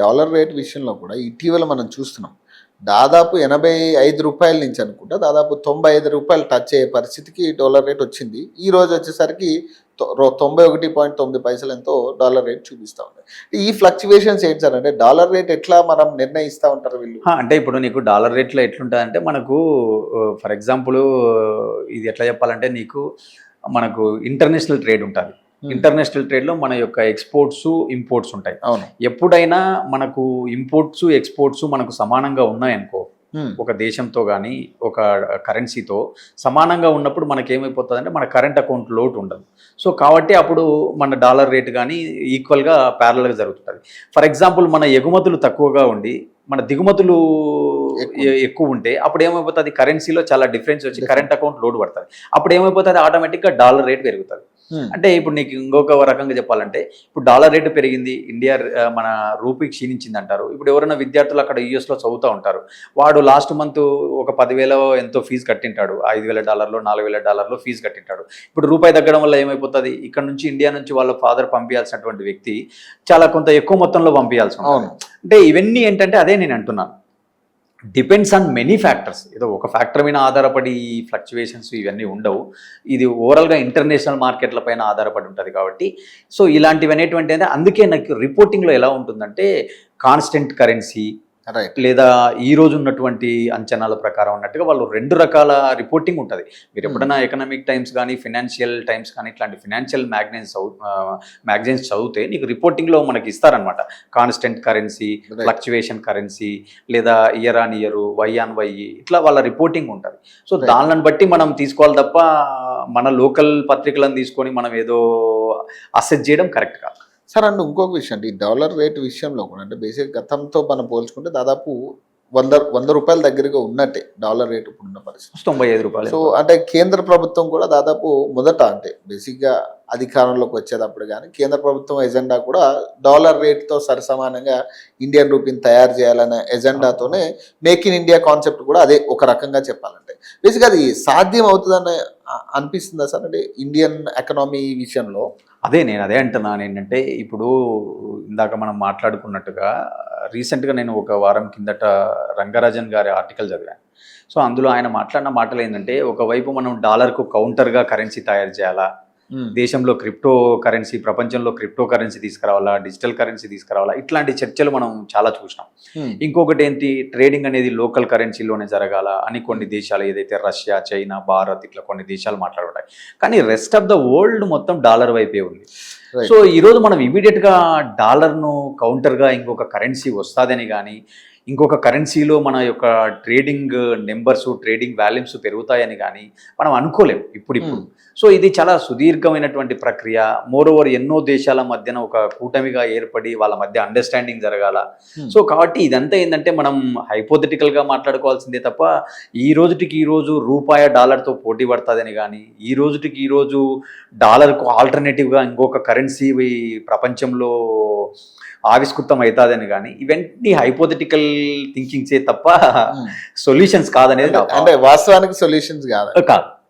Dollar rate విషయంలో కూడా ఇటీవల మనం చూస్తున్నాం. దాదాపు రూ. 85 నుంచి అనుకుంటా దాదాపు రూ. 95 టచ్ అయ్యే పరిస్థితికి డాలర్ రేట్ వచ్చింది. ఈ రోజు వచ్చేసరికి 91.9 ఎంతో డాలర్ రేట్ చూపిస్తా ఉంది. ఈ ఫ్లక్చువేషన్స్ ఏంటి సార్? అంటే డాలర్ రేట్ ఎట్లా మనం నిర్ణయిస్తూ ఉంటారు వీళ్ళు? అంటే ఇప్పుడు నీకు డాలర్ రేట్లో ఎట్లుంటుందంటే మనకు ఫర్ ఎగ్జాంపుల్ ఇది ఎట్లా చెప్పాలంటే మనకు ఇంటర్నేషనల్ ట్రేడ్ ఉంటుంది. ఇంటర్నేషనల్ ట్రేడ్లో మన యొక్క ఎక్స్పోర్ట్స్ ఇంపోర్ట్స్ ఉంటాయి. అవును. ఎప్పుడైనా మనకు ఇంపోర్ట్స్ ఎక్స్పోర్ట్స్ మనకు సమానంగా ఉన్నాయనుకో, ఒక దేశంతో కానీ ఒక కరెన్సీతో సమానంగా ఉన్నప్పుడు మనకి ఏమైపోతుందంటే మన కరెంట్ అకౌంట్ లోటు ఉండదు. సో కాబట్టి అప్పుడు మన డాలర్ రేట్ కానీ ఈక్వల్గా ప్యారల్గా జరుగుతుంది. ఫర్ ఎగ్జాంపుల్ మన ఎగుమతులు తక్కువగా ఉండి మన దిగుమతులు ఎక్కువ ఉంటే అప్పుడు ఏమైపోతుంది, కరెన్సీలో చాలా డిఫరెన్స్ వచ్చి కరెంట్ అకౌంట్ లోడ్ పడుతుంది. అప్పుడు ఏమైపోతుంది, ఆటోమేటిక్గా డాలర్ రేట్ పెరుగుతుంది. అంటే ఇప్పుడు నీకు ఇంకొక రకంగా చెప్పాలంటే ఇప్పుడు డాలర్ రేటు పెరిగింది, ఇండియా మన రూపీ క్షీణించింది అంటారు. ఇప్పుడు ఎవరైనా విద్యార్థులు అక్కడ యూఎస్లో చదువుతూ ఉంటారు, వాడు లాస్ట్ మంత్ ఒక 10,000 ఎంతో ఫీజు కట్టింటాడు, $5,000 $4,000 ఫీజు కట్టింటాడు. ఇప్పుడు రూపాయి తగ్గడం వల్ల ఏమైపోతుంది, ఇక్కడ నుంచి ఇండియా నుంచి వాళ్ళ ఫాదర్ పంపించాల్సినటువంటి వ్యక్తి చాలా కొంత ఎక్కువ మొత్తంలో పంపించాల్సి ఉంటుంది. అంటే ఇవన్నీ ఏంటంటే అదే నేను అంటున్నాను, డిపెండ్స్ ఆన్ మెనీ ఫ్యాక్టర్స్. ఏదో ఒక ఫ్యాక్టర్ మీద ఆధారపడి ఈ ఫ్లక్చువేషన్స్ ఇవన్నీ ఉండవు. ఇది ఓవరాల్గా ఇంటర్నేషనల్ మార్కెట్ల పైన ఆధారపడి ఉంటుంది కాబట్టి సో ఇలాంటివి అనేటువంటి అందుకే నాకు రిపోర్టింగ్లో ఎలా ఉంటుందంటే కాన్స్టెంట్ కరెన్సీ లేదా ఈ రోజు ఉన్నటువంటి అంచనాల ప్రకారం ఉన్నట్టుగా వాళ్ళు 2 రకాల రిపోర్టింగ్ ఉంటుంది. మీరు ఎప్పుడైనా ఎకనామిక్ టైమ్స్ కానీ ఫినాన్షియల్ టైమ్స్ కానీ ఇట్లాంటి ఫినాన్షియల్ మ్యాగజైన్స్ చదివితే నీకు రిపోర్టింగ్లో మనకి ఇస్తారనమాట. కాన్స్టెంట్ కరెన్సీ, ఫ్లక్చువేషన్ కరెన్సీ, లేదా year on year, Y on Y, ఇట్లా వాళ్ళ రిపోర్టింగ్ ఉంటుంది. సో దానిని బట్టి మనం తీసుకోవాలి తప్ప మన లోకల్ పత్రికలను తీసుకొని మనం ఏదో అసెస్ చేయడం కరెక్ట్ కాదు సార్. అండ్ ఇంకొక విషయం అంటే ఈ డాలర్ రేట్ విషయంలో కూడా అంటే బేసిక్ గతంతో మనం పోల్చుకుంటే దాదాపు రూపాయల దగ్గరగా ఉన్నట్టే డాలర్ రేట్ ఇప్పుడున్న పరిస్థితి $95. సో అంటే కేంద్ర ప్రభుత్వం కూడా దాదాపు మొదట అంటే బేసిక్గా అధికారంలోకి వచ్చేటప్పుడు కానీ కేంద్ర ప్రభుత్వం ఎజెండా కూడా డాలర్ రేట్తో సరిసమానంగా ఇండియన్ రూపీని తయారు చేయాలనే ఎజెండాతోనే మేక్ ఇన్ ఇండియా కాన్సెప్ట్ కూడా అదే ఒక రకంగా చెప్పాలంటే బేసిక్గా అది సాధ్యం అవుతుందని అనిపిస్తుందా సార్? అంటే ఇండియన్ ఎకనామీ విషయంలో నేను అదే అంటున్నాను ఏంటంటే ఇప్పుడు ఇందాక మనం మాట్లాడుకున్నట్టుగా రీసెంట్గా నేను ఒక వారం కిందట రంగరాజన్ గారి ఆర్టికల్ చదివాను. సో అందులో ఆయన మాట్లాడిన మాటలు ఏంటంటే ఒకవైపు మనం డాలర్కు కౌంటర్గా కరెన్సీ తయారు చేయాలా, దేశంలో క్రిప్టో కరెన్సీ, ప్రపంచంలో క్రిప్టో కరెన్సీ తీసుకురావాలా, డిజిటల్ కరెన్సీ తీసుకురావాలా, ఇట్లాంటి చర్చలు మనం చాలా చూసినాం. ఇంకొకటి ఏంటి, ట్రేడింగ్ అనేది లోకల్ కరెన్సీలోనే జరగాల అని కొన్ని దేశాలు, ఏదైతే రష్యా, చైనా, భారత్ ఇట్లా కొన్ని దేశాలు మాట్లాడుతాయి. కానీ రెస్ట్ ఆఫ్ ద వరల్డ్ మొత్తం డాలర్ వైపే ఉంది. సో ఈరోజు మనం ఇమీడియట్గా డాలర్ను కౌంటర్గా ఇంకొక కరెన్సీ వస్తుందని కానీ ఇంకొక కరెన్సీలో మన యొక్క ట్రేడింగ్ నెంబర్స్, ట్రేడింగ్ వాల్యూమ్స్ పెరుగుతాయని కానీ మనం అనుకోలేం ఇప్పుడు. సో ఇది చాలా సుదీర్ఘమైనటువంటి ప్రక్రియ. మోరోవర్ ఎన్నో దేశాల మధ్యన ఒక కూటమిగా ఏర్పడి వాళ్ళ మధ్య అండర్స్టాండింగ్ జరగాల. సో కాబట్టి ఇదంతా ఏంటంటే మనం హైపోథెటికల్గా మాట్లాడుకోవాల్సిందే తప్ప ఈ రోజుకి ఈరోజు రూపాయి డాలర్తో పోటీ పడుతుందని కానీ ఈ రోజుకి ఈరోజు డాలర్కు ఆల్టర్నేటివ్గా ఇంకొక కరెన్సీ ప్రపంచంలో ఆవిష్కృతం అవుతుందని కానీ ఇవన్నీ హైపోథెటికల్ థింకింగ్సే తప్ప సొల్యూషన్స్ కాదనేది, అంటే వాస్తవానికి సొల్యూషన్స్ కాదు.